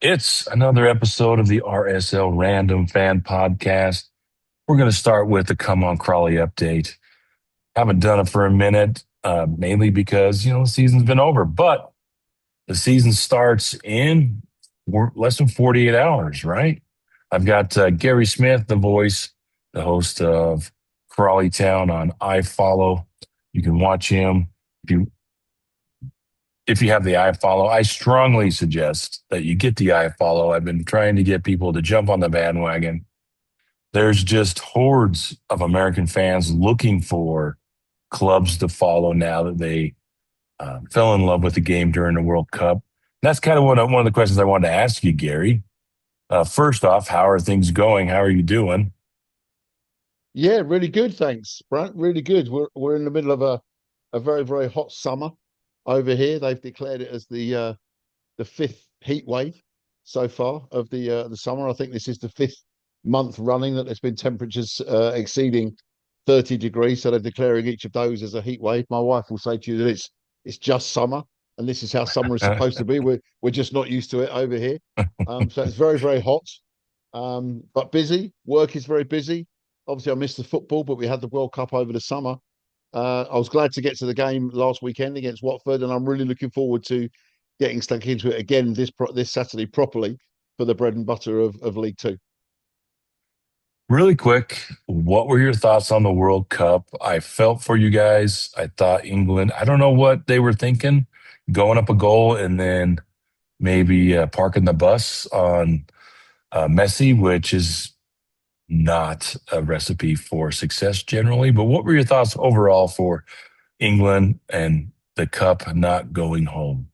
It's another episode of the RSL Random Fan Podcast. We're going to start with the Come On Crawley update. Haven't done it for a minute, mainly because, the season's been over, but the season starts in less than 48 hours, right? I've got Gary Smith, the host of Crawley Town on iFollow. You can watch him if you have the iFollow. I strongly suggest that you get the iFollow. I've been trying to get people to jump on the bandwagon. There's just hordes of American fans looking for clubs to follow now that they fell in love with the game during the World Cup. That's kind of one of the questions I wanted to ask you, Gary. First off, how are things going? How are you doing? Yeah, really good, thanks, Brent. Really good. We're in the middle of a very, very hot summer over here. They've declared it as the fifth heat wave so far of the summer. I think this is the fifth month running that there's been temperatures exceeding 30 degrees. So they're declaring each of those as a heat wave. My wife will say to you that it's just summer, and this is how summer is supposed to be. We're just not used to it over here. So it's very, very hot, but busy. Work is very busy. Obviously, I missed the football, but we had the World Cup over the summer. I was glad to get to the game last weekend against Watford, and I'm really looking forward to getting stuck into it again this Saturday properly for the bread and butter of League Two. Really quick, what were your thoughts on the World Cup? I felt for you guys. I thought England, I don't know what they were thinking, going up a goal and then maybe parking the bus on Messi, which is not a recipe for success generally. But what were your thoughts overall for England and the cup not going home?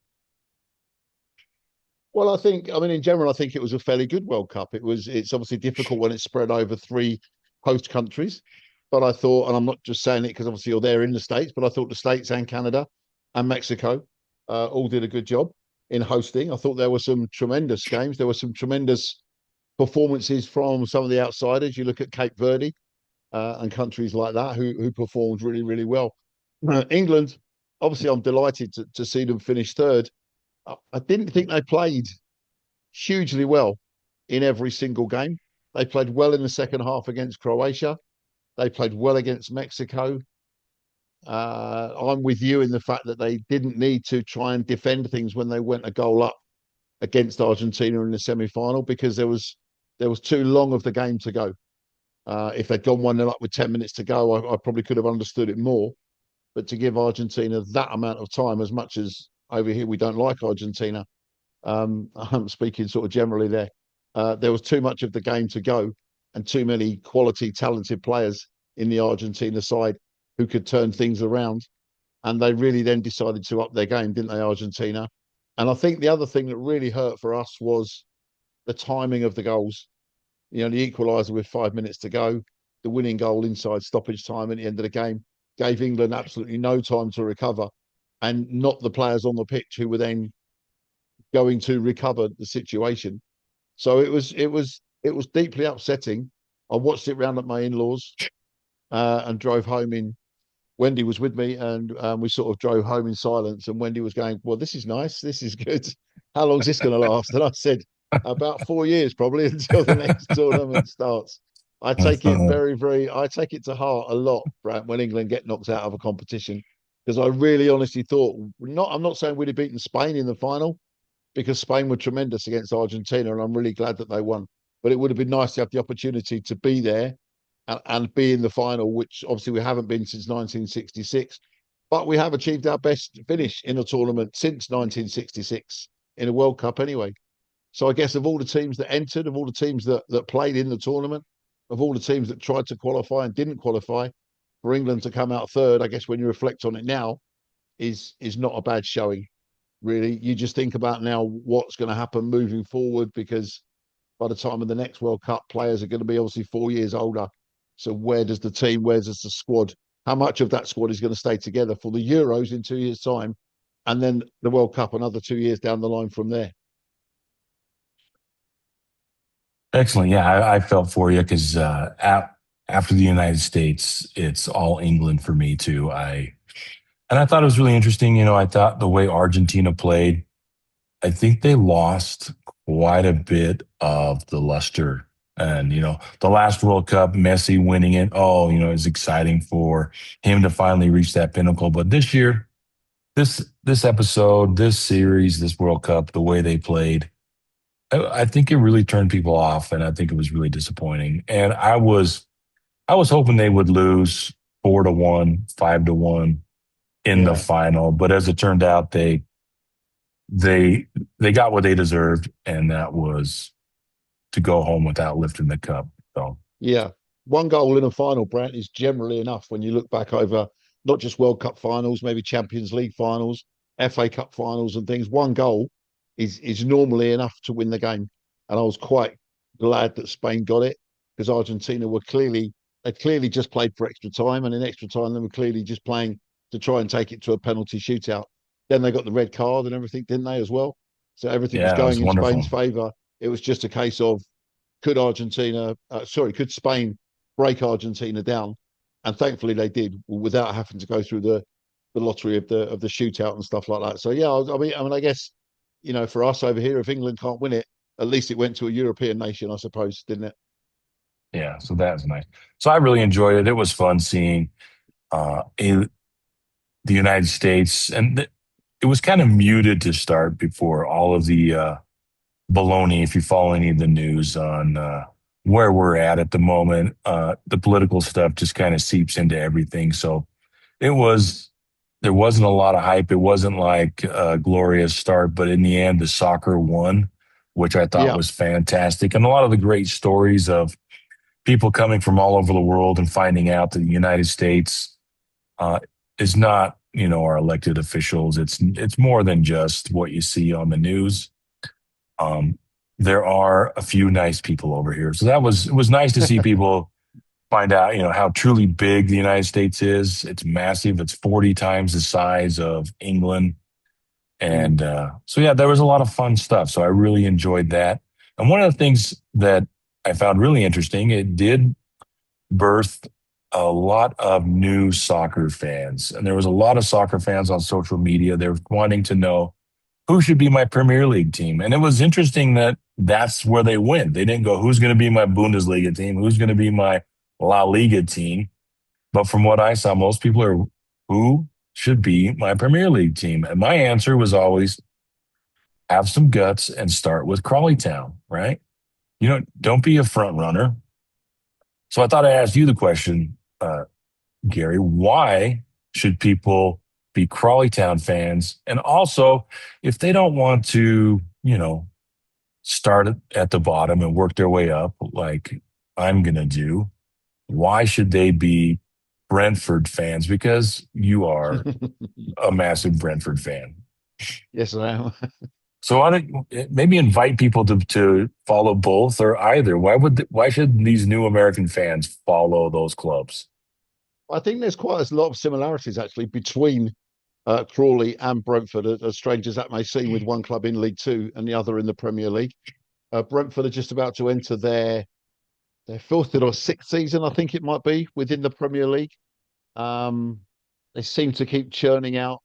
Well, I mean, in general, I think it was a fairly good World Cup. It's obviously difficult when it's spread over three host countries, but I thought, and I'm not just saying it because obviously you're there in the States, but I thought the States and Canada and Mexico all did a good job in hosting. I thought there were some tremendous games. There were some tremendous performances from some of the outsiders. You look at Cape Verde and countries like that who performed really, really well. England, obviously, I'm delighted to see them finish third. I didn't think they played hugely well in every single game. They played well in the second half against Croatia. They played well against Mexico. I'm with you in the fact that they didn't need to try and defend things when they went a goal up against Argentina in the semi-final because there was too long of the game to go. If they'd gone 1-0 up with 10 minutes to go, I probably could have understood it more. But to give Argentina that amount of time, as much as over here we don't like Argentina, I'm speaking sort of generally there. There was too much of the game to go and too many quality, talented players in the Argentina side who could turn things around. And they really then decided to up their game, didn't they, Argentina? And I think the other thing that really hurt for us was the timing of the goals. The equaliser with 5 minutes to go, the winning goal inside stoppage time at the end of the game gave England absolutely no time to recover, and not the players on the pitch who were then going to recover the situation. So it was deeply upsetting. I watched it round at my in-laws and drove home in. Wendy was with me, and we sort of drove home in silence. And Wendy was going, "Well, this is nice. This is good. How long is this going to last?" And I said, "About 4 years, probably, until the next tournament starts." I take it very, very. I take it to heart a lot, Brad, when England get knocked out of a competition, because I really, honestly thought not. I'm not saying we'd have beaten Spain in the final, because Spain were tremendous against Argentina, and I'm really glad that they won. But it would have been nice to have the opportunity to be there and be in the final, which obviously we haven't been since 1966. But we have achieved our best finish in a tournament since 1966 in a World Cup anyway. So I guess of all the teams that entered, of all the teams that played in the tournament, of all the teams that tried to qualify and didn't qualify, for England to come out third, I guess when you reflect on it now, is not a bad showing, really. You just think about now what's going to happen moving forward, because by the time of the next World Cup, players are going to be obviously 4 years older. So where does the squad, how much of that squad is going to stay together for the Euros in 2 years' time, and then the World Cup another 2 years down the line from there? Excellent. Yeah, I felt for you because after the United States, it's all England for me too. I thought it was really interesting. I thought the way Argentina played, I think they lost quite a bit of the luster. And, the last World Cup, Messi winning it, oh, it's exciting for him to finally reach that pinnacle. But this year, this episode, this series, this World Cup, the way they played, I think it really turned people off, and I think it was really disappointing. And I was hoping they would lose 4-1, 5-1 in the Yeah. final, but as it turned out, they they got what they deserved, and that was to go home without lifting the cup. So Yeah. One goal in a final, Brent, is generally enough when you look back over not just World Cup finals, maybe Champions League finals, FA Cup finals and things. One goal is normally enough to win the game. And I was quite glad that Spain got it because Argentina they clearly just played for extra time, and in extra time they were clearly just playing to try and take it to a penalty shootout. Then they got the red card and everything, didn't they, as well? So everything was yeah, it was going in wonderful. Spain's favour. It was just a case of could Spain break Argentina down? And thankfully they did without having to go through the lottery of the shootout and stuff like that. So yeah, I mean, I guess for us over here, if England can't win it, at least it went to a European nation, I suppose, didn't it? Yeah, so that was nice. So I really enjoyed it. It was fun seeing the United States, and it was kind of muted to start before all of the baloney. If you follow any of the news on where we're at the moment, the political stuff just kind of seeps into everything. So it was there wasn't a lot of hype. It wasn't like a glorious start, but in the end, the soccer won, which I thought Yeah. was fantastic, and a lot of the great stories of people coming from all over the world and finding out that the United States uh, is not, our elected officials. It's more than just what you see on the news. Um, there are a few nice people over here, so it was nice to see people find out, how truly big the United States is. It's massive. It's 40 times the size of England, Mm. and so yeah, there was a lot of fun stuff. So I really enjoyed that. And one of the things that I found really interesting, it did birthed a lot of new soccer fans. And there was a lot of soccer fans on social media. They were wanting to know who should be my Premier League team. And it was interesting that that's where they went. They didn't go, who's going to be my Bundesliga team? Who's going to be my La Liga team? But from what I saw, most people are, who should be my Premier League team? And my answer was always have some guts and start with Crawley Town, right? Don't be a front runner. So I thought I'd ask you the question, Gary, why should people be Crawley Town fans? And also, if they don't want to, start at the bottom and work their way up like I'm going to do, why should they be Brentford fans? Because you are a massive Brentford fan. Yes, I am. So I don't maybe invite people to follow both or either. Why should these new American fans follow those clubs? I think there's quite a lot of similarities actually between Crawley and Brentford, as strange as that may seem, with one club in League Two and the other in the Premier League. Brentford are just about to enter their fourth or sixth season, I think it might be, within the Premier League. Um, they seem to keep churning out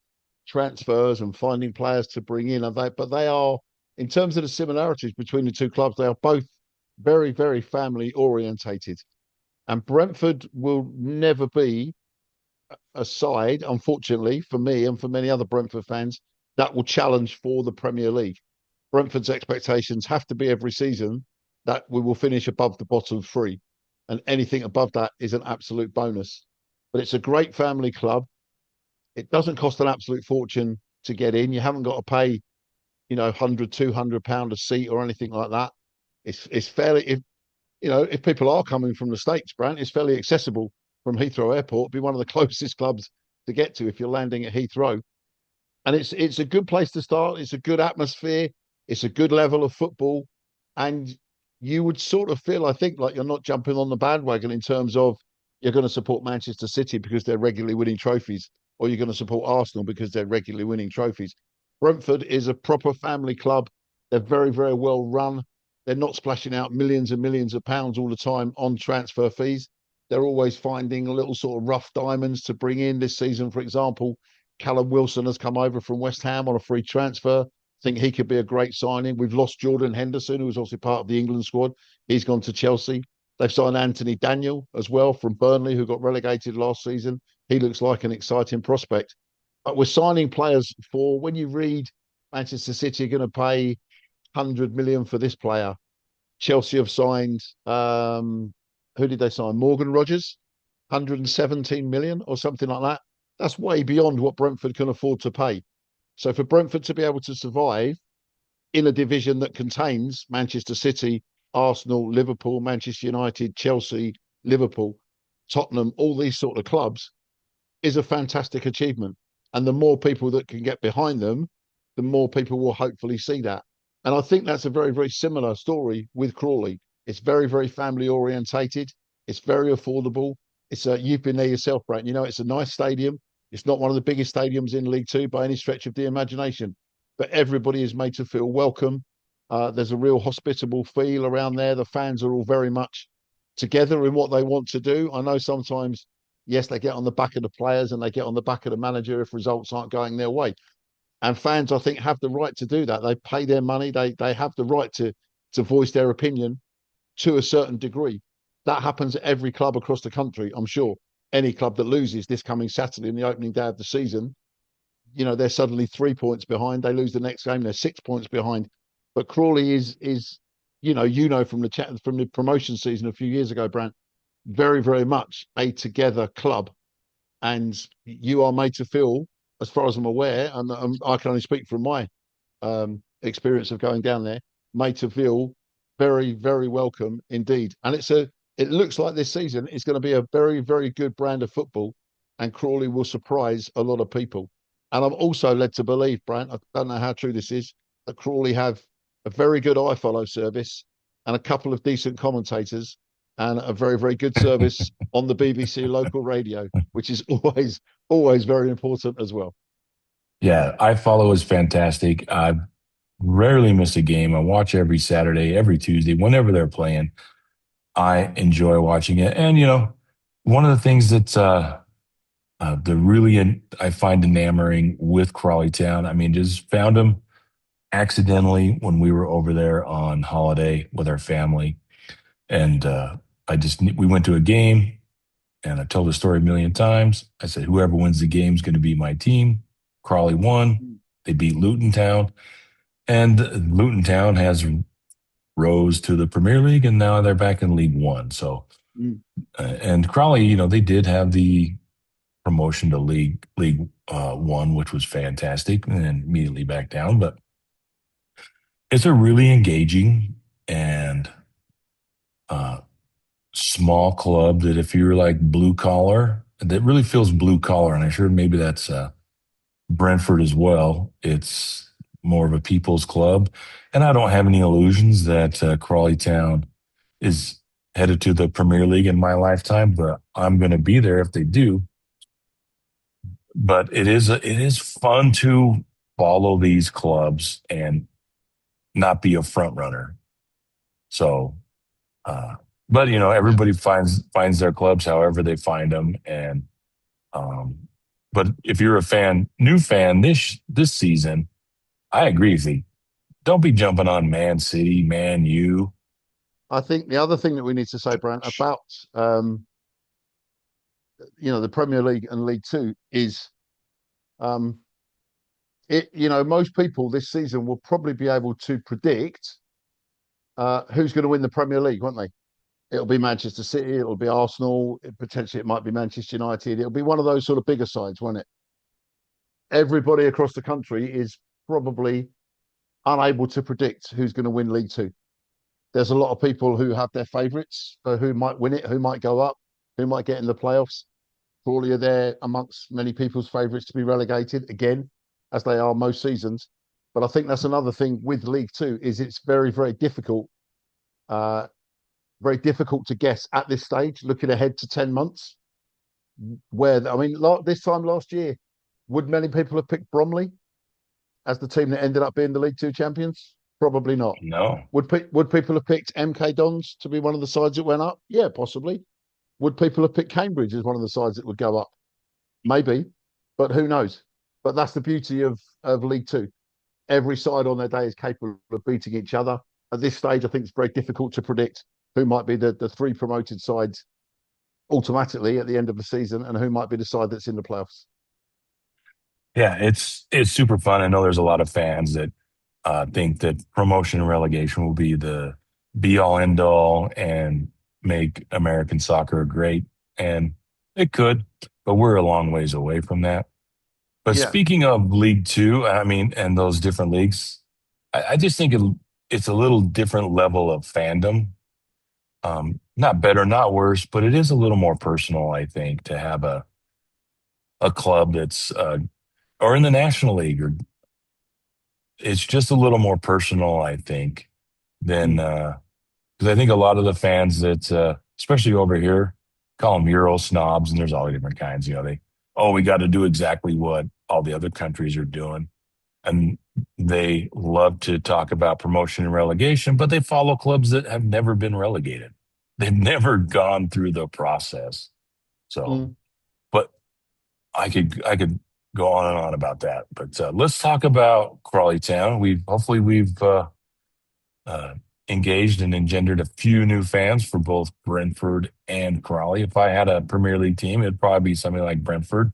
transfers and finding players to bring in, but they are, in terms of the similarities between the two clubs, they are both very, very family orientated. And Brentford will never be a side, unfortunately, for me and for many other Brentford fans, that will challenge for the Premier League. Brentford's expectations have to be every season that we will finish above the bottom three. And anything above that is an absolute bonus. But it's a great family club. It doesn't cost an absolute fortune to get in. You haven't got to pay, 100, £200 a seat or anything like that. It's fairly, if people are coming from the States, Brant, it's fairly accessible from Heathrow Airport. Be one of the closest clubs to get to if you're landing at Heathrow. And it's a good place to start. It's a good atmosphere. It's a good level of football. And you would sort of feel, I think, like you're not jumping on the bandwagon in terms of you're going to support Manchester City because they're regularly winning trophies, or you're going to support Arsenal because they're regularly winning trophies. Brentford is a proper family club. They're very, very well run. They're not splashing out millions and millions of pounds all the time on transfer fees. They're always finding little sort of rough diamonds to bring in. This season, for example, Callum Wilson has come over from West Ham on a free transfer think he could be a great signing. We've lost Jordan Henderson, who was also part of the England squad. He's gone to Chelsea. They've signed Anthony Daniel as well from Burnley, who got relegated last season. He looks like an exciting prospect. But we're signing players for, when you read Manchester City are going to pay 100 million for this player. Chelsea have signed, who did they sign? Morgan Rogers, 117 million or something like that. That's way beyond what Brentford can afford to pay. So for Brentford to be able to survive in a division that contains Manchester City, Arsenal, Liverpool, Manchester United, Chelsea, Liverpool, Tottenham, all these sort of clubs is a fantastic achievement. And the more people that can get behind them, the more people will hopefully see that. And I think that's a very, very similar story with Crawley. It's very, very family orientated. It's very affordable. You've been there yourself, Brent. You know, it's a nice stadium. It's not one of the biggest stadiums in League Two by any stretch of the imagination, but everybody is made to feel welcome. There's a real hospitable feel around there. The fans are all very much together in what they want to do. I know sometimes, yes, they get on the back of the players and they get on the back of the manager if results aren't going their way. And fans, I think, have the right to do that. They pay their money. They have the right to voice their opinion to a certain degree. That happens at every club across the country, I'm sure. Any club that loses this coming Saturday in the opening day of the season, you know, they're suddenly 3 points behind. They lose the next game, they're 6 points behind. But Crawley is you know from the promotion season a few years ago, Brant, very, very much a together club. And you are made to feel, as far as I'm aware, and I can only speak from my experience of going down there, made to feel very, very welcome indeed. And it looks like this season is going to be a very, very good brand of football, and Crawley will surprise a lot of people. And I'm also led to believe, Brant, I don't know how true this is, that Crawley have a very good iFollow service and a couple of decent commentators and a very, very good service on the BBC local radio, which is always, always very important as well. Yeah, I follow is fantastic. I rarely miss a game. I watch every Saturday, every Tuesday, whenever they're playing. I enjoy watching it. And, you know, one of the things that's I find enamoring with Crawley Town, I mean, just found them accidentally when we were over there on holiday with our family. And we went to a game and I told the story a million times. I said, whoever wins the game is going to be my team. Crawley won. They beat Luton Town. And Luton Town has rose to the Premier League, and now they're back in League One. So, and Crawley, you know, they did have the promotion to League One, which was fantastic, and then immediately back down. But it's a really engaging and small club that if you're like blue collar, that really feels blue collar, and I'm sure maybe that's Brentford as well. It's more of a people's club. And I don't have any illusions that Crawley Town is headed to the Premier League in my lifetime, but I'm going to be there if they do. But it is fun to follow these clubs and not be a front runner. So, but you know, everybody finds their clubs however they find them, and but if you're a new fan this season, I agree with you. Don't be jumping on Man City, Man U. I think the other thing that we need to say, Brant, about the Premier League and League Two is most people this season will probably be able to predict who's going to win the Premier League, won't they? It'll be Manchester City, it'll be Arsenal, potentially it might be Manchester United. It'll be one of those sort of bigger sides, won't it? Everybody across the country is probably unable to predict who's going to win League Two. There's a lot of people who have their favourites for who might win it, who might go up, who might get in the playoffs. Crawley are there amongst many people's favourites to be relegated again, as they are most seasons. But I think that's another thing with League Two is it's very, very difficult to guess at this stage, looking ahead to 10 months. This time last year, would many people have picked Bromley as the team that ended up being the League Two champions? Probably not. No. Would people have picked MK Dons to be one of the sides that went up? Yeah, possibly. Would people have picked Cambridge as one of the sides that would go up? Maybe, but who knows? But that's the beauty of League Two. every side on their day is capable of beating each other. At this stage, I think it's very difficult to predict who might be the three promoted sides automatically at the end of the season and who might be the side that's in the playoffs. Yeah, it's super fun. I know there's a lot of fans that think that promotion and relegation will be the be all end all and make American soccer great. And it could, but we're a long ways away from that. But Yeah. speaking of League Two, I mean, and those different leagues, I just think it's a little different level of fandom. Not better, not worse, but it is a little more personal, I think, to have a club that's or in the National League, or it's just a little more personal, I think, than Mm. because I think a lot of the fans that, especially over here, call them Euro snobs, and there's all different kinds. We got to do exactly what all the other countries are doing, and they love to talk about promotion and relegation, but they follow clubs that have never been relegated. They've never gone through the process. So, Mm. but I could go on and on about that. But let's talk about Crawley Town. We've uh, engaged and engendered a few new fans for both Brentford and Crawley. If I had a Premier League team, it'd probably be something like Brentford.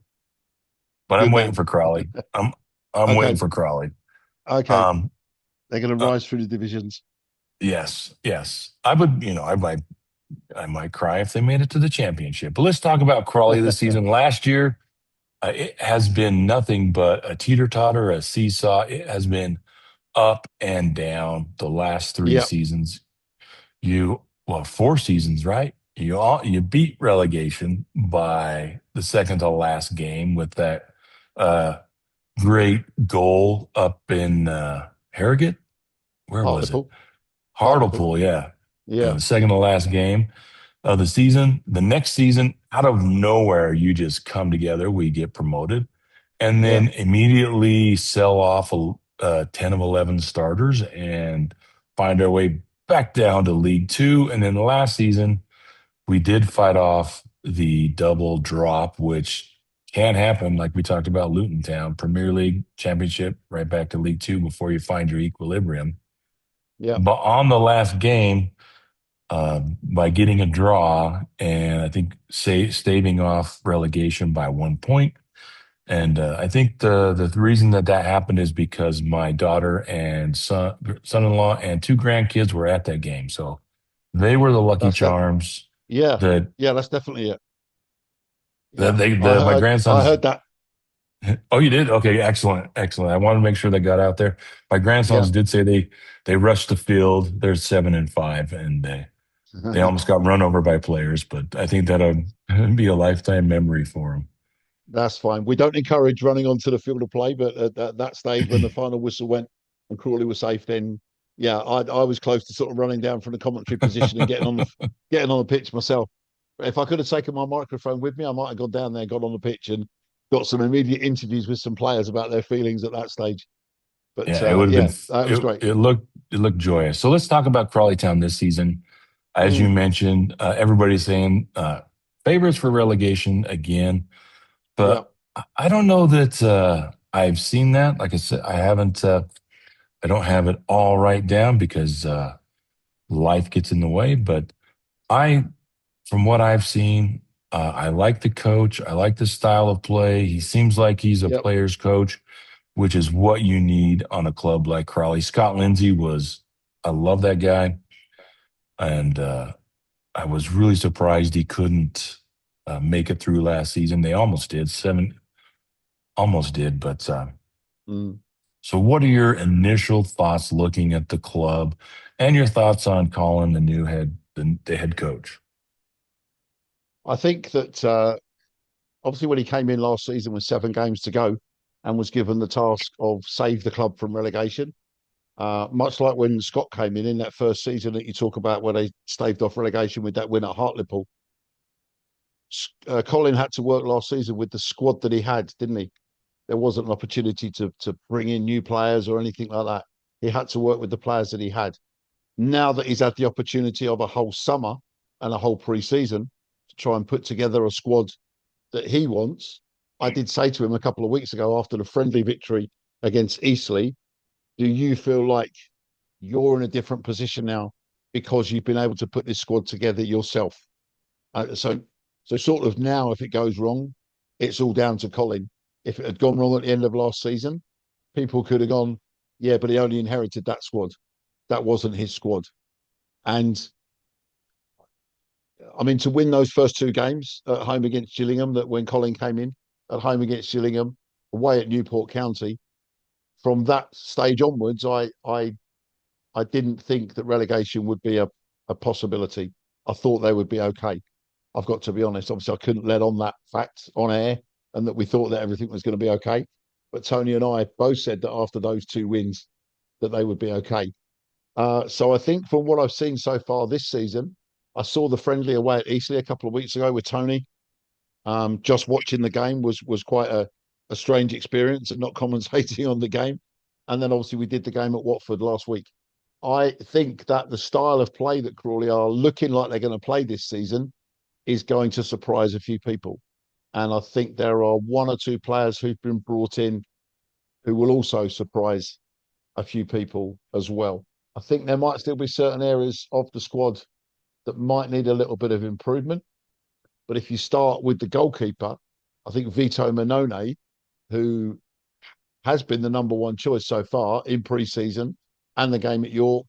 But I'm Good waiting man. for Crawley. I'm waiting Okay. for Crawley. Okay. Um, They're going to uh, rise through the divisions. yes, yes. I would, I might cry if they made it to the championship. But let's talk about Crawley this season. Last year, it has been nothing but a teeter totter, a seesaw. It has been up and down the last three Yeah. seasons. Well, 4 seasons, right? You beat relegation by the second to last game with that uh, great goal up in Harrogate. Where was it? Hartlepool. Hartlepool. Hartlepool, yeah. Yeah. The second to last game of the season. The next season, out of nowhere, you just come together. We get promoted, and Yeah. then immediately sell off 10 of 11 starters and find our way back down to League Two. And then the last season, we did fight off the double drop, which can happen, like we talked about Luton Town, Premier League Championship, right back to League Two before you find your equilibrium. Yeah. But on the last game, by getting a draw and I think staving off relegation by 1 point. And I think the reason that happened is because my daughter and son-in-law and two grandkids were at that game, so they were the lucky That's that. charms Yeah. that Yeah. That's definitely it. that Yeah. they I my heard. I grandsons. heard that. Oh, you did? Okay, excellent, excellent. I wanted to make sure they got out there. My grandsons Yeah. did say they rushed the field. They're 7 and 5, and they almost got run over by players, but I think that'll be a lifetime memory for That's fine. We don't encourage running onto the field of play, but at that stage, when the them. final whistle went and Crawley was safe, then yeah, I was close to sort of running down from the commentary position and getting on the pitch myself. If I could have taken my microphone with me, I might have gone down there, got on the pitch, and got some immediate interviews with some players about their feelings at that stage. But Yeah, it would have been. yeah, that was great. It looked joyous. So let's talk about Crawley Town this season. As you Mm, mentioned, everybody's saying favorites for relegation again, yeah, but I don't know that I've seen that. Like I said, I haven't. I don't have it all right down because life gets in the way. But I, from what I've seen, I like the coach. I like the style of play. He seems like he's a yep. player's coach, which is what you need on a club like Crawley. Scott Lindsay was, I love that guy. And I was really surprised he couldn't make it through last season. They almost did, almost did. But Mm. so, what are your initial thoughts looking at the club and your thoughts on calling the head coach? I think that obviously when he came in last season with 7 games to go and was given the task of save the club from relegation. Much like when Scott came in that first season that you talk about where they staved off relegation with that win at Hartlepool. Colin had to work last season with the squad that he had, didn't he? There wasn't an opportunity to bring in new players or anything like that. He had to work with the players that he had. Now that he's had the opportunity of a whole summer and a whole pre-season to try and put together a squad that he wants, I did say to him a couple of weeks ago after the friendly victory against Eastleigh, do you feel like you're in a different position now because you've been able to put this squad together yourself? So sort of now, if it goes wrong, it's all down to Colin. If it had gone wrong at the end of last season, people could have gone, yeah, but he only inherited that squad. That wasn't his squad. And I mean, to win those first two games at home against Gillingham, that when Colin came in, at home against Gillingham, away at Newport County, from that stage onwards, I didn't think that relegation would be a possibility. I thought they would be okay. I've got to be honest. Obviously, I couldn't let on that fact on air and that we thought that everything was going to be okay. But Tony and I both said that after those two wins, that they would be okay. So I think from what I've seen so far this season, I saw the friendly away at Eastleigh a couple of weeks ago with Tony. Just watching the game was quite a strange experience and not commentating on the game. And then obviously we did the game at Watford last week. I think that the style of play that Crawley are looking like they're going to play this season is going to surprise a few people. And I think there are one or two players who've been brought in who will also surprise a few people as well. I think there might still be certain areas of the squad that might need a little bit of improvement. But if you start with the goalkeeper, I think Vito Manone, who has been the number one choice so far in pre-season and the game at York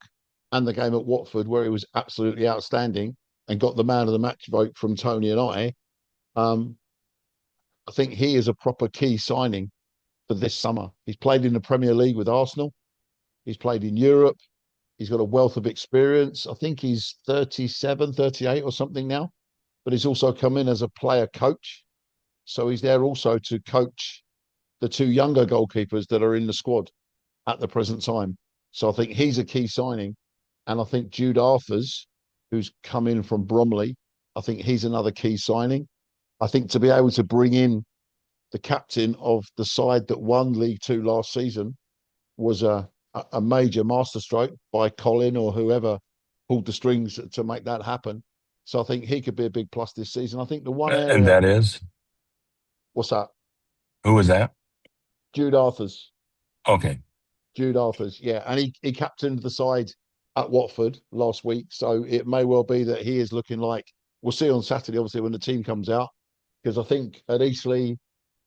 and the game at Watford, where he was absolutely outstanding and got the man of the match vote from Tony and um, I think he is a proper key signing for this summer. He's played in the Premier League with Arsenal. He's played in Europe. He's got a wealth of experience. I think he's 37, 38 or something now, but he's also come in as a player coach. So he's there also to coach the two younger goalkeepers that are in the squad at the present time. So I think he's a key signing. And I think Jude Arthurs, who's come in from Bromley, I think he's another key signing. I think to be able to bring in the captain of the side that won League Two last season was a major masterstroke by Colin or whoever pulled the strings to make that happen. So I think he could be a big plus this season. I think the one And area, that is, what's that? who was that? Jude Arthurs. Okay. Jude Arthurs, yeah. And he captained the side at Watford last week. So it may well be that he is looking like we'll see on Saturday, obviously, when the team comes out. Because I think at Eastleigh,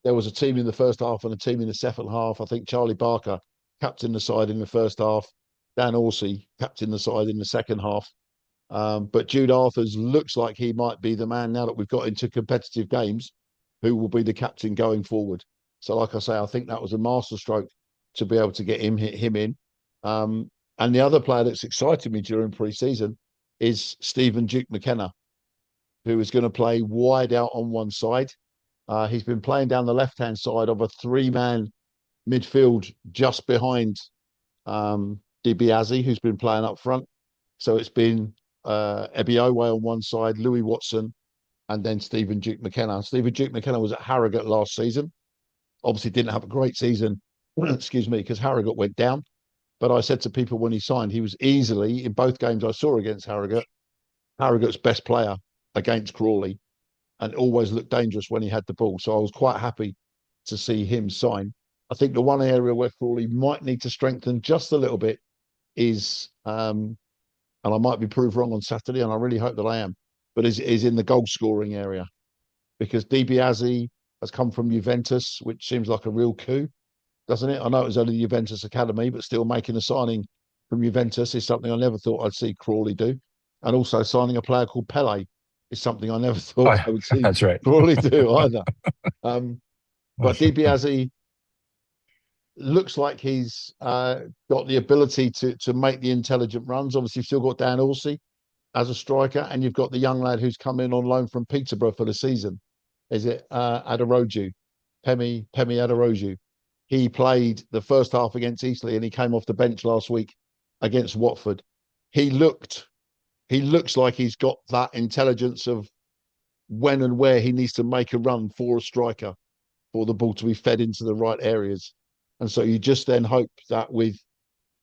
there was a team in the first half and a team in the second half. I think Charlie Barker captained the side in the first half. Dan Horsey captained the side in the second half. But Jude Arthurs looks like he might be the man now that we've got into competitive games who will be the captain going forward. So, like I say, I think that was a masterstroke to be able to get him in. And the other player that's excited me during pre-season is Stephen Duke McKenna, who is going to play wide out on one side. He's been playing down the left-hand side of a three-man midfield just behind DiBiase, who's been playing up front. So it's been Ebiowe on one side, Louis Watson, and then Stephen Duke McKenna. Stephen Duke McKenna was at Harrogate last season. Obviously didn't have a great season, excuse me, because Harrogate went down. But I said to people when he signed, he was easily, in both games I saw against Harrogate, Harrogate's best player against Crawley and always looked dangerous when he had the ball. So I was quite happy to see him sign. I think the one area where Crawley might need to strengthen just a little bit is, and I might be proved wrong on Saturday, and I really hope that I am, but is in the goal scoring area because DiBiase has come from Juventus, which seems like a real coup, doesn't it? I know it was only the Juventus academy, but still making a signing from Juventus is something I never thought I'd see Crawley do. And also signing a player called Pele is something I never Oh, thought yeah, I would see that's right. Crawley do either. But DiBiase looks like he's got the ability to make the intelligent runs. Obviously, you've still got Dan Horsey as a striker, and you've got the young lad who's come in on loan from Peterborough for the season. Is it Aderoju? Pemi Aderoju. He played the first half against Eastleigh and he came off the bench last week against Watford. He looks like he's got that intelligence of when and where he needs to make a run for a striker for the ball to be fed into the right areas. And so you just then hope that with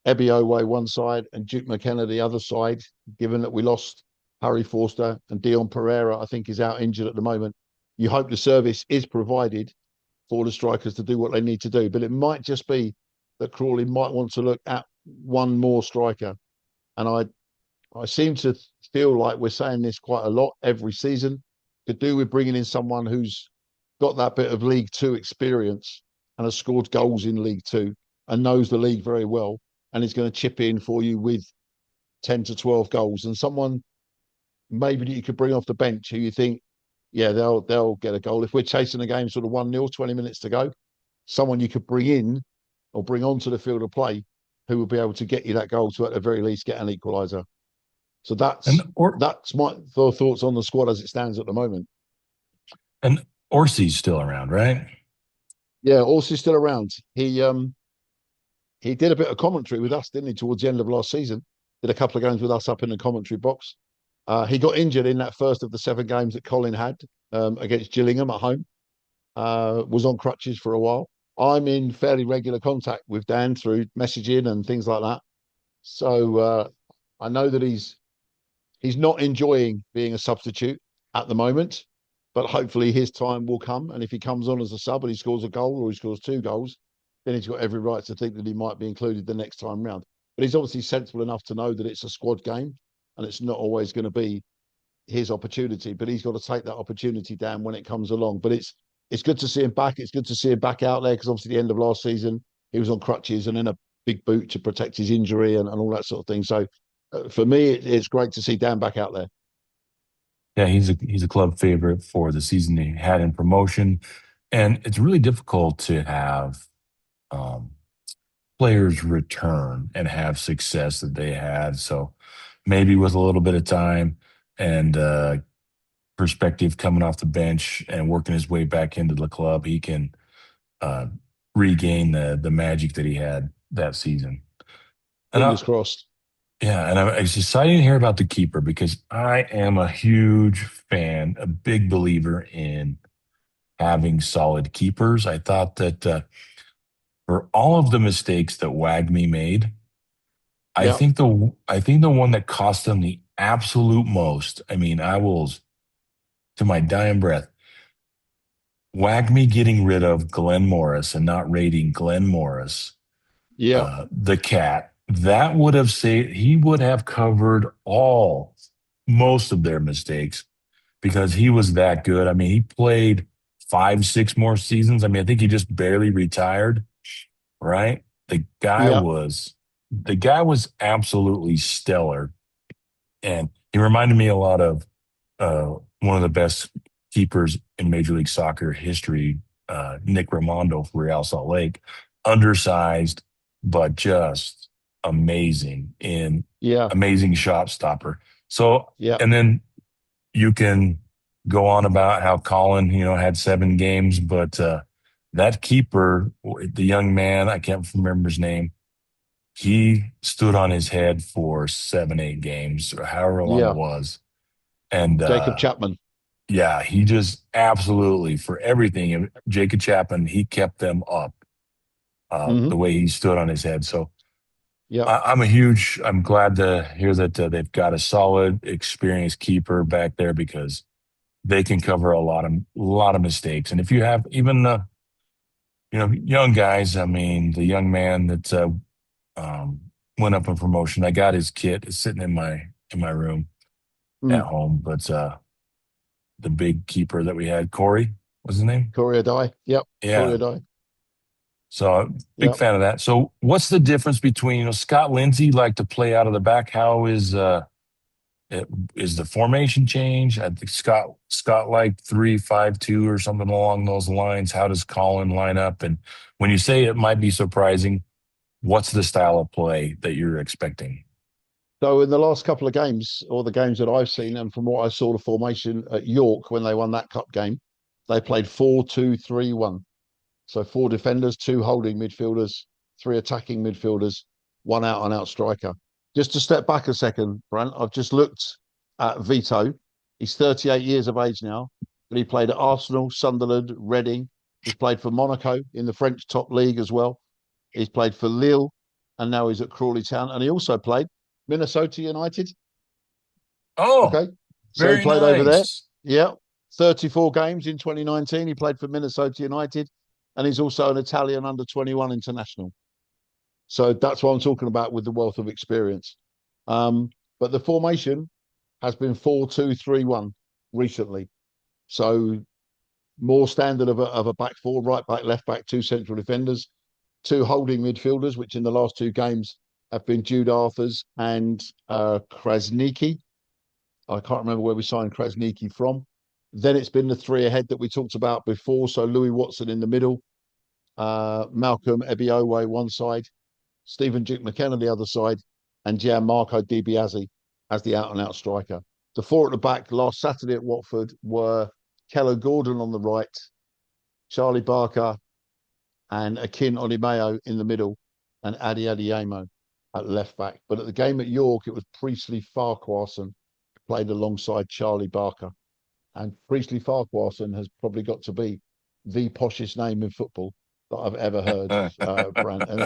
Ebiowe one side and Duke McKenna the other side, given that we lost Harry Forster and Dion Pereira, I think is out injured at the moment, you hope the service is provided for the strikers to do what they need to do. But it might just be that Crawley might want to look at one more striker. And I seem to feel like we're saying this quite a lot every season, to do with bringing in someone who's got that bit of League Two experience and has scored goals in League Two and knows the league very well and is going to chip in for you with 10 to 12 goals. And someone maybe that you could bring off the bench who you think, yeah, they'll get a goal. If we're chasing a game sort of 1-0, 20 minutes to go, someone you could bring in or bring onto the field of play who will be able to get you that goal to at the very least get an equaliser. So And that's my thoughts on the squad as it stands at the moment. and Orsi's still around, right? Yeah, Orsi's still around. He did a bit of commentary with us, didn't he, towards the end of last season? Did a couple of games with us up in the commentary box. He got injured in that first of the 7 games that Colin had against Gillingham at home. Was on crutches for a while. I'm in fairly regular contact with Dan through messaging and things like that. So I know that he's not enjoying being a substitute at the moment, but hopefully his time will come. And if he comes on as a sub and he scores a goal or he scores 2 goals, then he's got every right to think that he might be included the next time round. But he's obviously sensible enough to know that it's a squad game and it's not always going to be his opportunity, but he's got to take that opportunity down when it comes along. But it's good to see him back. It's good to see him back out there because obviously the end of last season he was on crutches and in a big boot to protect his injury and all that sort of thing. So for me, it's great to see Dan back out there. Yeah, he's a club favorite for the season they had in promotion, and it's really difficult to have um, players return and have success that they had. So maybe with a little bit of time and perspective coming off the bench and working his way back into the club, he can uh, regain the magic that he had that season. And Fingers crossed. yeah, and it's exciting to hear about the keeper because I am a huge fan, a big believer in having solid keepers. I thought that for all of the mistakes that Wagme made, Yeah, I think the one that cost them the absolute most. I mean, I will to my dying breath. Wagme getting rid of Glenn Morris and not rating Glenn Morris, yeah, the cat, that would have saved, he would have covered most of their mistakes because he was that good. I mean, he played 5, 6 more seasons. I mean, I think he just barely retired, right? yeah, The guy was absolutely stellar. And he reminded me a lot of one of the best keepers in Major League Soccer history, Nick Raimondo for Real Salt Lake. Undersized, but just yeah, amazing shot stopper. So, yeah, and then you can go on about how Colin, had 7 games, but that keeper, the young man, I can't remember his name, he stood on his head for 7, 8 games or however long it yeah. was. And Jacob Chapman. yeah, he just absolutely for everything. Jacob Chapman, he kept them up the Hmm. way he stood on his head. So Yeah, I'm glad to hear that they've got a solid, experienced keeper back there because they can cover a lot of mistakes. And if you have even the, young guys, I mean, the young man that um, went up in promotion, I got his kit. It's sitting in my room at mm. home, but the big keeper that we had, Corey, was his name? Korea die. Yep, Yeah. Korea die. So big Yep. fan of that. So what's the difference between, Scott Lindsay like to play out of the back? How is the formation change? I think Scott like 3-5-2 or something along those lines. How does Colin line up? And when you say it might be surprising, what's the style of play that you're expecting? So in the last couple of games, or the games that I've seen, and from what I saw the formation at York when they won that cup game, they played 4-2-3-1. So 4 defenders, 2 holding midfielders, 3 attacking midfielders, 1 out and out striker. Just to step back a second, Brant, I've just looked at Vito. He's 38 years of age now, but he played at Arsenal, Sunderland, Reading. He's played for Monaco in the French top league as well. He's played for Lille, and now he's at Crawley Town. And he also played Minnesota United. Oh, Okay. So he very played over there. nice. Yeah. 34 games in 2019. He played for Minnesota United. And he's also an Italian under 21 international. So that's what I'm talking about with the wealth of experience. Um, but the formation has been 4-2-3-1 recently. So more standard of a back four, right back, left back, two central defenders, two holding midfielders, which in the last two games have been Jude Arthurs and Krasniki. I can't remember where we signed Krasniki from. Then it's been the three ahead that we talked about before. So Louis Watson in the middle, Malcolm Ebiowe one side, Stephen Duke McKenna the other side, and Gianmarco Di Biase as the out and out striker. The four at the back last Saturday at Watford were Keller Gordon on the right, Charlie Barker and Akin Onimeo in the middle, and Adi Adiamo at left back. But at the game at York, it was Priestley Farquharson who played alongside Charlie Barker. And Priestley Farquharson has probably got to be the poshest name in football that I've ever heard, Brant. And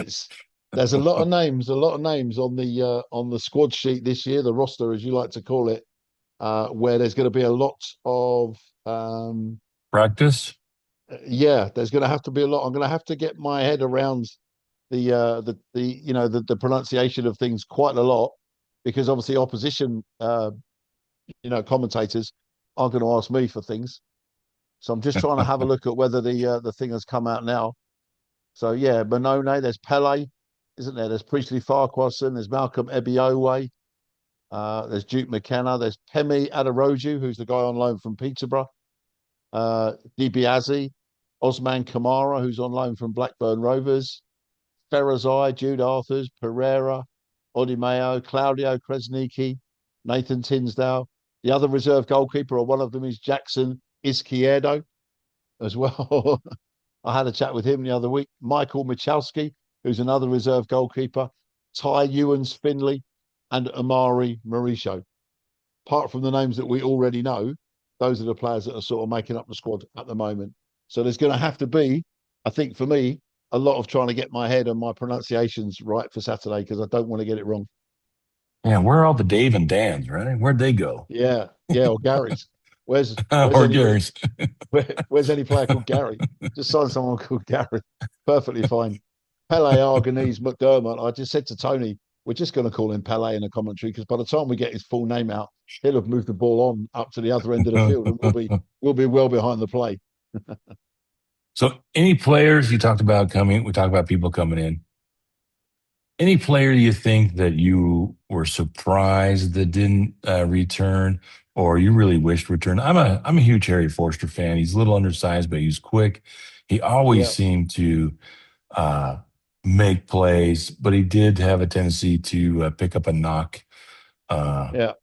there's a lot of names on the squad sheet this year, the roster as you like to call it, where there's going to be a lot of Practice. yeah, there's going to have to be a lot. I'm going to have to get my head around the the pronunciation of things quite a lot because obviously opposition commentators are going to ask me for things. So I'm just trying to have a look at whether the thing has come out now. So yeah, Benone, there's Pele, isn't there? There's Priestley Farquharson, there's Malcolm Ebiowe, there's Duke McKenna, there's Pemi Aderoju, who's the guy on loan from Peterborough, DiBiase, Osman Kamara, who's on loan from Blackburn Rovers, Ferrazai, Jude Arthurs, Pereira, Odimeo, Claudio Kresniki, Nathan Tinsdale. The other reserve goalkeeper, or one of them, is Jackson Izquierdo as well. I had a chat with him the other week. Michael Michalski, who's another reserve goalkeeper, Ty Ewans Finley, and Amari Mauricio. Apart from the names that we already know, those are the players that are sort of making up the squad at the moment. So there's going to have to be, I think for me, a lot of trying to get my head and my pronunciations right for Saturday because I don't want to get it wrong. Yeah, where are all the Dave and Dans, right? Where'd they go? Yeah, yeah, or Gary's. Where's where's Or any Gary's. where's any player called Gary? Just sign someone called Gary. Perfectly fine. Pele Arganese McDermott. I just said to Tony, we're just going to call him Pele in a commentary because by the time we get his full name out, he'll have moved the ball on up to the other end of the field, and we'll be well behind the play. So, any players you talked about coming? We talked about people coming in. Any player you think that you were surprised that didn't return, or you really wished returned? I'm a huge Harry Forster fan. He's a little undersized, but he's quick. He always Yeah, seemed to uh, make plays, but he did have a tendency to pick up a knock uh, yeah,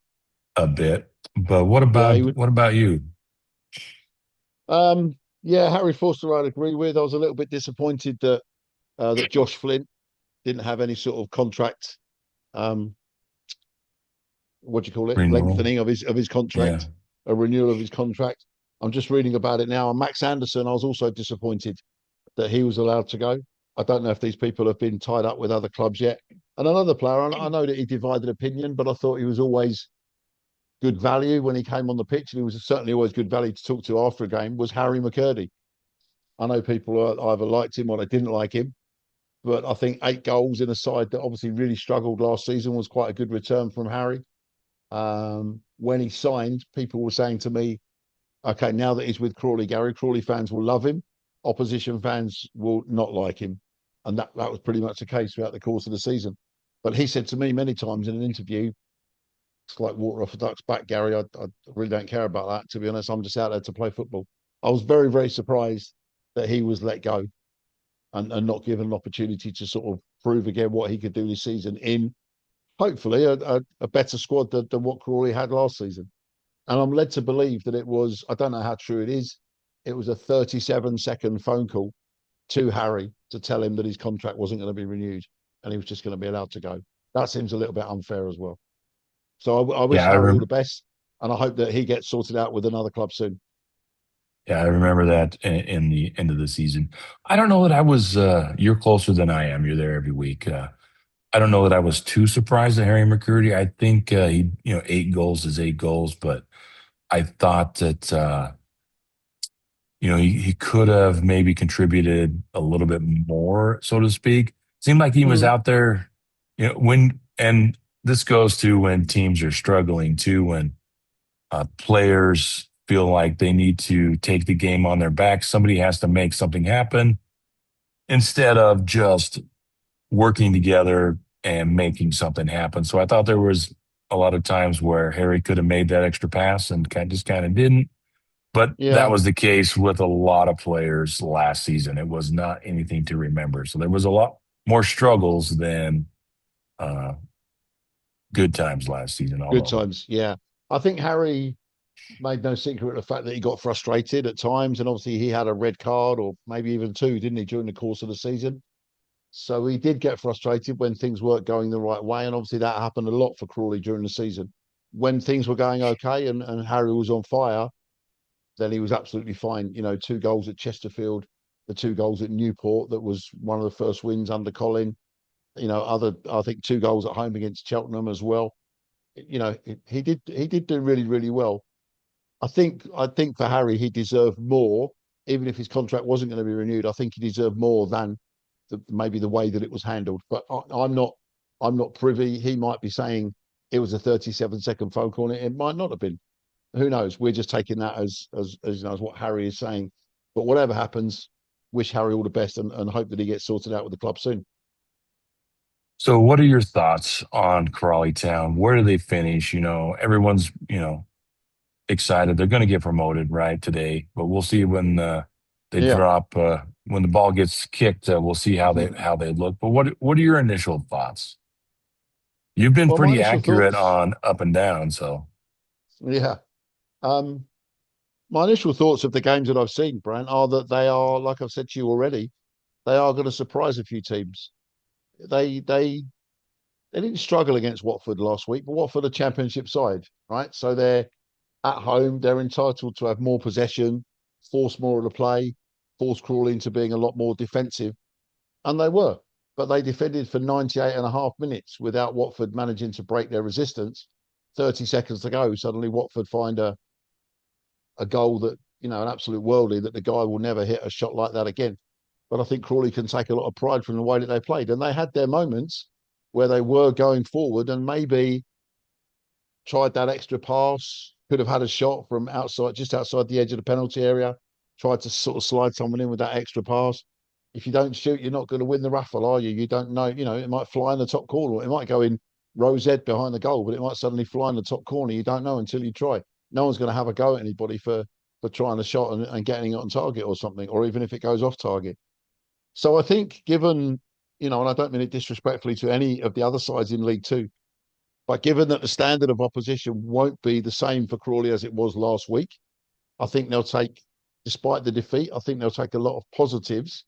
a bit. But yeah. He would. what about you? Yeah, Harry Forster, I'd agree with. I was a little bit disappointed that Josh Flint didn't have any sort of contract. Um, what do you call it? Renewal? Lengthening of his Yeah. contract, a renewal of his contract. I'm just reading about it now. And Max Anderson, I was also disappointed that he was allowed to go. I don't know if these people have been tied up with other clubs yet. And another player, I know that he divided opinion, but I thought he was always good value when he came on the pitch, and he was certainly always good value to talk to after a game, was Harry McCurdy. I know people either liked him or they didn't like him, but I think 8 goals in a side that obviously really struggled last season was quite a good return from Harry. When he signed, people were saying to me, okay, now that he's with Crawley, Crawley fans will love him. Opposition fans will not like him. And that was pretty much the case throughout the course of the season. But he said to me many times in an interview, it's like water off a duck's back, Gary. I really don't care about that. To be honest, I'm just out there to play football. I was very, very surprised that he was let go and not given an opportunity to sort of prove again what he could do this season in hopefully a better squad than what Crawley had last season. And I'm led to believe that it was, I don't know how true it is, it was a 37-second phone call to Harry to tell him that his contract wasn't going to be renewed and he was just going to be allowed to go. That seems a little bit unfair as well. So I wish Yeah, I Harry all remember. the best, and I hope that he gets sorted out with another club soon. Yeah, I remember that in the end of the season. I don't know that I was. You're closer than I am. You're there every week. I don't know that I was too surprised at Harry McCurdy. I think he, 8 goals is 8 goals, but I thought that he could have maybe contributed a little bit more, so to speak. Seemed like he was Mm, out there, when, and this goes to when teams are struggling too, when players feel like they need to take the game on their back. Somebody has to make something happen instead of just working together and making something happen. So I thought there was a lot of times where Harry could have made that extra pass and just kind of didn't. But that yeah, was the case with a lot of players last season. It was not anything to remember. So there was a lot more struggles than uh, good times last season. good Although, times. Yeah, I think Harry made no secret of the fact that he got frustrated at times, and obviously he had a red card or maybe even two, didn't he, during the course of the season? So he did get frustrated when things weren't going the right way, and obviously that happened a lot for Crawley during the season. When things were going okay and Harry was on fire, then he was absolutely fine. You know, two goals at Chesterfield, the two goals at Newport, that was one of the first wins under Colin. You know, I think two goals at home against Cheltenham as well. You know, he did do really, really well. I think for Harry, he deserved more, even if his contract wasn't going to be renewed. I think he deserved more than maybe the way that it was handled. But I'm not privy. He might be saying it was a 37-second phone call. It might not have been. Who knows? We're just taking that as you know, as what Harry is saying. But whatever happens, wish Harry all the best and hope that he gets sorted out with the club soon. so what are your thoughts on Crawley Town? Where do they finish? Everyone's, excited. They're going to get promoted right today, but we'll see when they Yeah. drop when the ball gets kicked. We'll see how they look. But what are your initial thoughts? You've been Well, my pretty initial accurate thoughts. on up and down, so Yeah. Um, my initial thoughts of the games that I've seen, Brant, are that they are, like I've said to you already, they are going to surprise a few teams. They they they didn't struggle against Watford last week, but Watford are championship side, right? So they're at home. They're entitled to have more possession, force more of the play, force Crawley into being a lot more defensive. And they were. But they defended for 98 and a half minutes without Watford managing to break their resistance. 30 seconds to go, suddenly Watford find a goal that, you know, an absolute worldie that the guy will never hit a shot like that again. But I think Crawley can take a lot of pride from the way that they played. And they had their moments where they were going forward and maybe tried that extra pass, could have had a shot from outside, just outside the edge of the penalty area, tried to sort of slide someone in with that extra pass. If you don't shoot, you're not going to win the raffle, are you? You don't know, you know, it might fly in the top corner. It might go in rose ed behind the goal, but it might suddenly fly in the top corner. You don't know until you try. No one's going to have a go at anybody for trying a shot and getting it on target or something, or even if it goes off target. So I think given, you know, and I don't mean it disrespectfully to any of the other sides in League Two, but given that the standard of opposition won't be the same for Crawley as it was last week, I think they'll take, despite the defeat, I think they'll take a lot of positives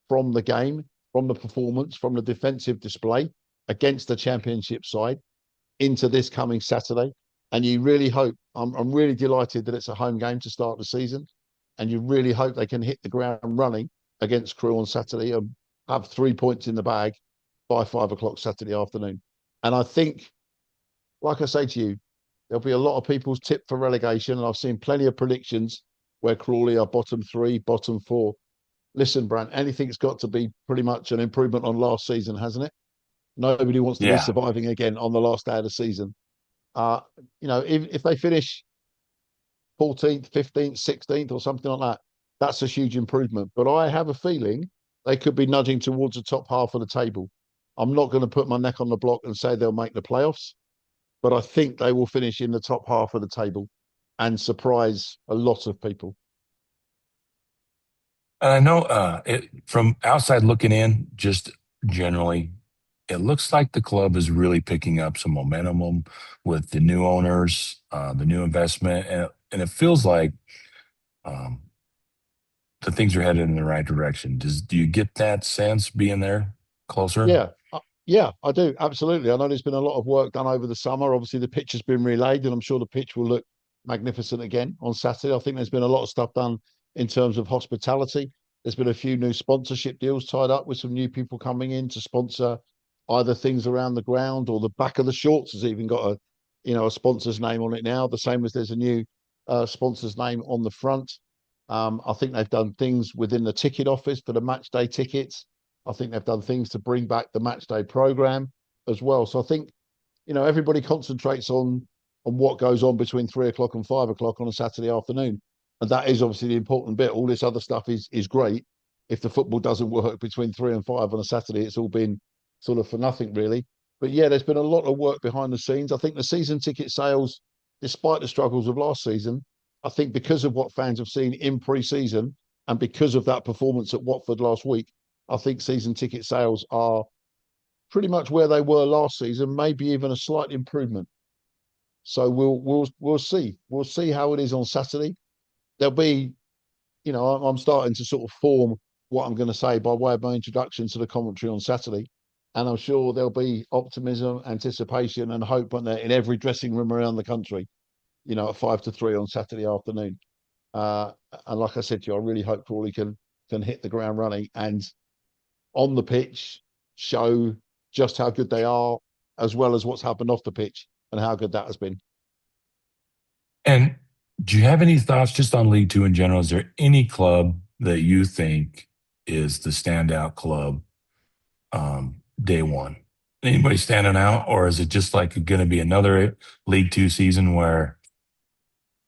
from the game, from the performance, from the defensive display against the championship side into this coming Saturday. And you really hope, I'm really delighted that it's a home game to start the season. And you really hope they can hit the ground running against Crewe on Saturday and have 3 points in the bag by 5 o'clock Saturday afternoon. And I think, like I say to you, there'll be a lot of people's tip for relegation. And I've seen plenty of predictions where Crawley are bottom three, bottom four. Listen, Brant, anything's got to be pretty much an improvement on last season, hasn't it? Nobody wants to be yeah. surviving again on the last day of the season. Uh, you know, if they finish 14th, 15th, 16th, or something like that, that's a huge improvement. But I have a feeling they could be nudging towards the top half of the table. I'm not going to put my neck on the block and say they'll make the playoffs, but I think they will finish in the top half of the table and surprise a lot of people. And I know from outside looking in, just generally, it looks like the club is really picking up some momentum with the new owners, the new investment, and it feels like um, the things are headed in the right direction. Do you get that sense being there closer? Yeah, I do absolutely. I know there's been a lot of work done over the summer. Obviously, the pitch has been relayed, and I'm sure the pitch will look magnificent again on Saturday. I think there's been a lot of stuff done in terms of hospitality. There's been a few new sponsorship deals tied up with some new people coming in to sponsor either things around the ground or the back of the shorts has even got a sponsor's name on it now. The same as there's a new sponsor's name on the front. I think they've done things within the ticket office for the match day tickets. I think they've done things to bring back the match day program as well. So I think everybody concentrates on what goes on between 3 o'clock and 5 o'clock on a Saturday afternoon, and that is obviously the important bit. All this other stuff is great. If the football doesn't work between 3 and 5 on a Saturday, it's all been sort of for nothing, really. But yeah, there's been a lot of work behind the scenes. I think the season ticket sales, despite the struggles of last season, I think because of what fans have seen in pre-season and because of that performance at Watford last week, I think season ticket sales are pretty much where they were last season, maybe even a slight improvement. So we'll see. We'll see how it is on Saturday. There'll be, I'm starting to sort of form what I'm going to say by way of my introduction to the commentary on Saturday. And I'm sure there'll be optimism, anticipation, and hope on there in every dressing room around the country, at 5 to 3 on Saturday afternoon. Uh, and like I said to you, I really hope Crawley can hit the ground running and on the pitch show just how good they are, as well as what's happened off the pitch and how good that has been. And do you have any thoughts just on League Two in general? Is there any club that you think is the standout club day one? Anybody standing out, or is it just like going to be another League Two season where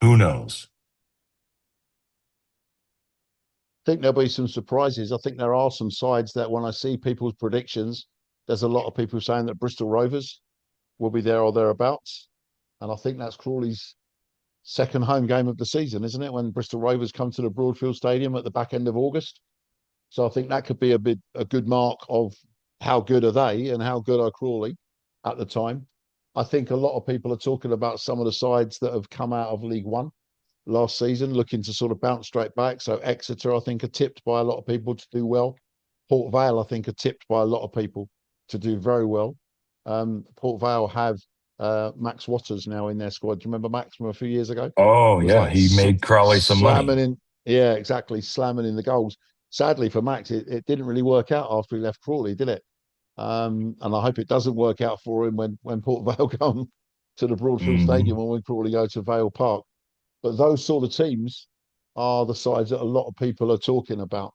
who knows? I think there'll be some surprises. I think there are some sides that when I see people's predictions, there's a lot of people saying that Bristol Rovers will be there or thereabouts. And I think that's Crawley's second home game of the season, isn't it? When Bristol Rovers come to the Broadfield Stadium at the back end of August. So I think that could be a good mark of how good are they and how good are Crawley at the time. I think a lot of people are talking about some of the sides that have come out of League One last season, looking to sort of bounce straight back. So Exeter, I think, are tipped by a lot of people to do well. Port Vale, I think, are tipped by a lot of people to do very well. Port Vale have Max Watters now in their squad. Do you remember Max from a few years ago? Oh Was yeah, like he made Crawley some slamming money. in. Yeah, exactly, slamming in the goals. Sadly for Max, it didn't really work out after he left Crawley, did it? And I hope it doesn't work out for him when Port Vale come to the Broadfield Stadium Hmm. or when Crawley go to Vale Park. But those sort of teams are the sides that a lot of people are talking about.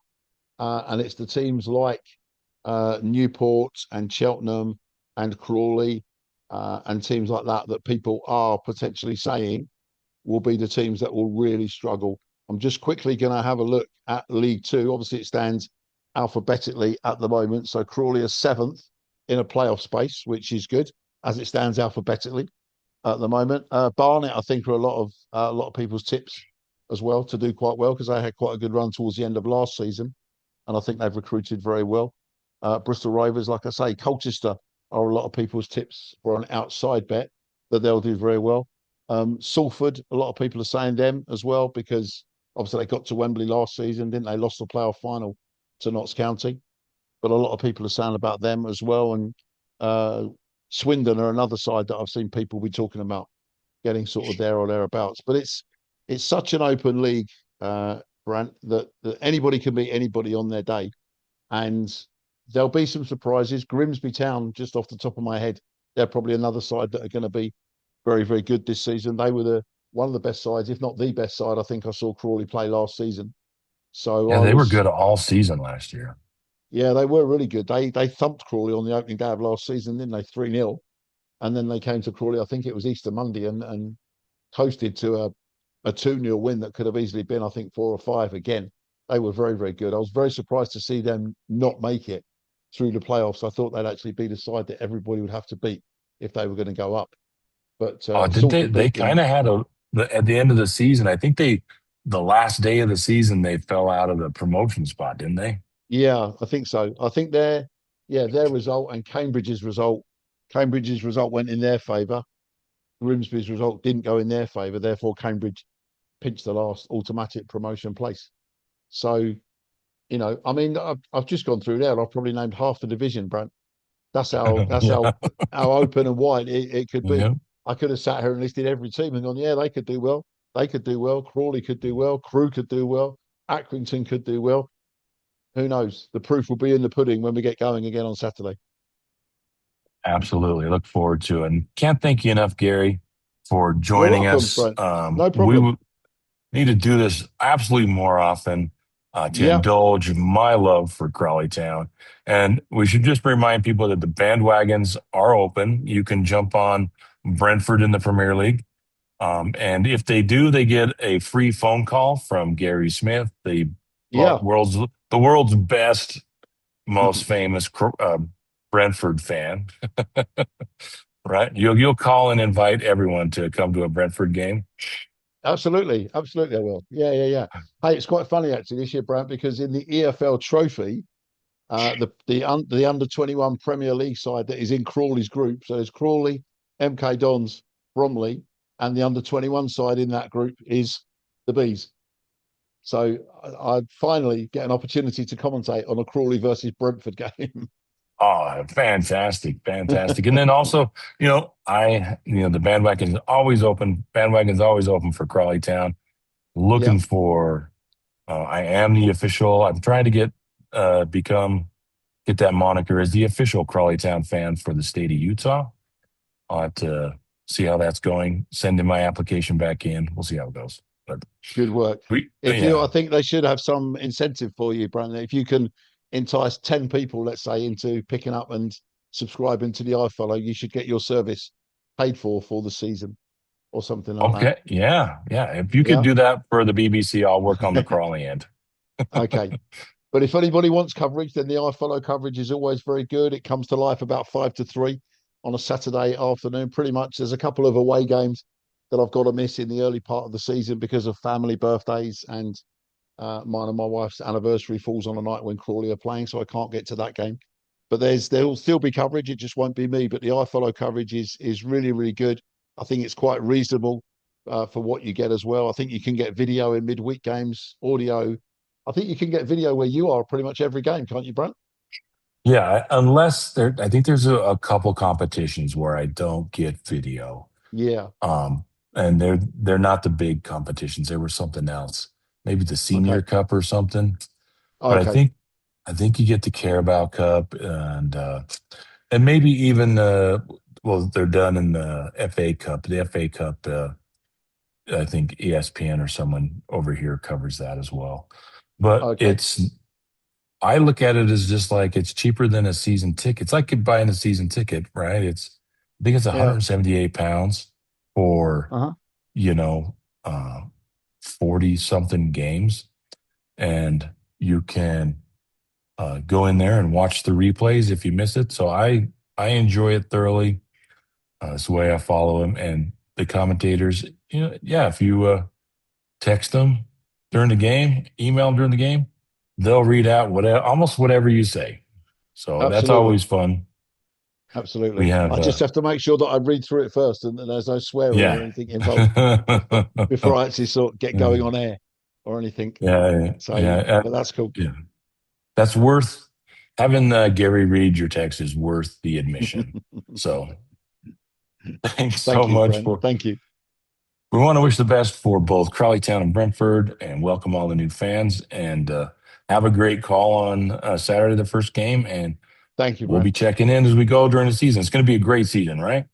And it's the teams like Newport and Cheltenham and Crawley and teams like that that people are potentially saying will be the teams that will really struggle. I'm just quickly going to have a look at League Two. Obviously, it stands alphabetically at the moment. So Crawley is seventh in a playoff space, which is good as it stands alphabetically at the moment. Barnet, I think, are a lot of people's tips as well to do quite well because they had quite a good run towards the end of last season, and I think they've recruited very well. Bristol Rovers, like I say, Colchester are a lot of people's tips for an outside bet that they'll do very well. Salford, a lot of people are saying them as well because obviously they got to Wembley last season, didn't they? Lost the playoff final to Notts County, but a lot of people are saying about them as well. And uh, Swindon are another side that I've seen people be talking about getting sort of there or thereabouts. But it's such an open league, Brant, that anybody can beat anybody on their day, and there'll be some surprises. Grimsby Town, just off the top of my head, they're probably another side that are going to be very, very good this season. They were one of the best sides, if not the best side. I think I saw Crawley play last season. So Yeah, I they were was, good all season last year. yeah, they were really good. They thumped Crawley on the opening day of last season, didn't they? 3-0. And then they came to Crawley, I think it was Easter Monday, and coasted to a 2-0 win that could have easily been, I think, 4 or 5 again. They were very, very good. I was very surprised to see them not make it through the playoffs. I thought they'd actually be the side that everybody would have to beat if they were going to go up. But Did they? Salford They beat kind them. of had at the end of the season. I think the last day of the season they fell out of the promotion spot, didn't they? Yeah, I think so. I think their result and Cambridge's result went in their favour. Grimsby's result didn't go in their favour. Therefore, Cambridge pinched the last automatic promotion place. So, I mean, I've just gone through there. I've probably named half the division, Brent. That's how that's Yeah, how open and wide it could be. yeah, I could have sat here and listed every team and gone, yeah, they could do well. They could do well. Crawley could do well. Crewe could do well. Accrington could do well. Who knows? The proof will be in the pudding when we get going again on Saturday. absolutely. Look forward to it. And can't thank you enough, Gary, for You're joining welcome, us. Brent. No We problem. need to do this absolutely more often. to Yeah, indulge my love for Crawley Town. And we should just remind people that the bandwagons are open. You can jump on Brentford in the Premier League. And if they do, they get a free phone call from Gary Smith, yeah. the world's best, most famous Brentford fan. Right? You'll call and invite everyone to come to a Brentford game. Absolutely, absolutely, I will. Yeah, yeah, yeah. Hey, it's quite funny actually this year, Brant, because in the EFL Trophy, the under 21 Premier League side that is in Crawley's group. So there's Crawley, MK Dons, Bromley, and the under 21 side in that group is the Bees. So I finally get an opportunity to commentate on a Crawley versus Brentford game. Oh, fantastic, fantastic. And then also, the bandwagon is always open. Bandwagon's always open for Crawley Town. Yeah. Looking for, I am the official. I'm trying to get that moniker as the official Crawley Town fan for the state of Utah. I'll have to see how that's going. Send in my application back in. We'll see how it goes. But Good work. I yeah, think they should have some incentive for you, Brandon. If you can entice 10 people, let's say, into picking up and subscribing to the iFollow, you should get your service paid for the season or something like that. okay, yeah. If you could Yeah. do that for the BBC, I'll work on the Crawley end. Okay. But if anybody wants coverage, then the iFollow coverage is always very good. It comes to life about 5 to 3 on a Saturday afternoon. Pretty much, there's a couple of away games that I've got to miss in the early part of the season because of family birthdays, and mine and my wife's anniversary falls on a night when Crawley are playing, so I can't get to that game. But there'll still be coverage. It just won't be me. But the iFollow coverage is really, really good. I think it's quite reasonable for what you get as well. I think you can get video in midweek games, audio. I think you can get video where you are pretty much every game, can't you, Brent? Yeah, I think there's a couple competitions where I don't get video. Yeah. Um, and they're not the big competitions. They were something else, maybe the Senior Okay. Cup or something. But Okay. I think you get the Carabao Cup and maybe even well, they're done in the FA Cup. The FA Cup, I think ESPN or someone over here covers that as well. But Okay. I look at it as just like it's cheaper than a season ticket. It's like buying a season ticket, right? I think it's Yeah. 178 pounds for, Uh-huh. you know, uh, 40 something games. And you can go in there and watch the replays if you miss it. So I enjoy it thoroughly. It's the way I follow him and the commentators. Yeah, if you text them during the game, email them during the game, they'll read out almost whatever you say. So that's Absolutely. always fun. We Absolutely. have I just have to make sure that I read through it first and that there's no swearing or yeah. anything involved before I actually sort of get going on air or anything. Yeah, So, yeah, but that's cool. yeah. That's worth having Gary read your text is worth the admission. So thanks so Thank you, much Brent. for. Thank you. We want to wish the best for both Crawley Town and Brentford, and welcome all the new fans. And have a great call on Saturday, the first game, and Thank you, we'll Brent. be checking in as we go during the season. It's going to be a great season, right?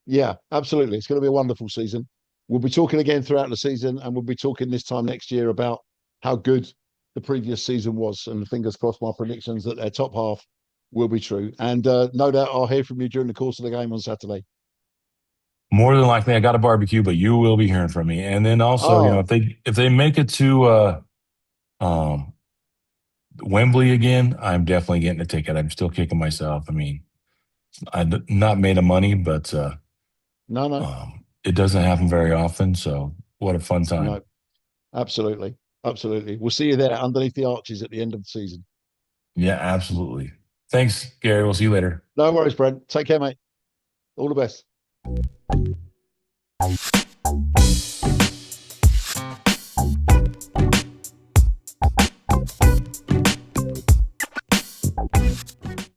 Yeah, absolutely. It's going to be a wonderful season. We'll be talking again throughout the season, and we'll be talking this time next year about how good the previous season was. And fingers crossed, my predictions that their top half will be true. And no doubt I'll hear from you during the course of the game on Saturday. More than likely, I got a barbecue, but you will be hearing from me. And then also, Oh, if they make it to um, Wembley again, I'm definitely getting a ticket. I'm still kicking myself. I mean, I've not made of money, but no, no, it doesn't happen very often. So what a fun time. no. Absolutely. Absolutely. We'll see you there underneath the arches at the end of the season. Yeah, absolutely. Thanks, Gary. We'll see you later. No worries, Brent. Take care, mate. All the best.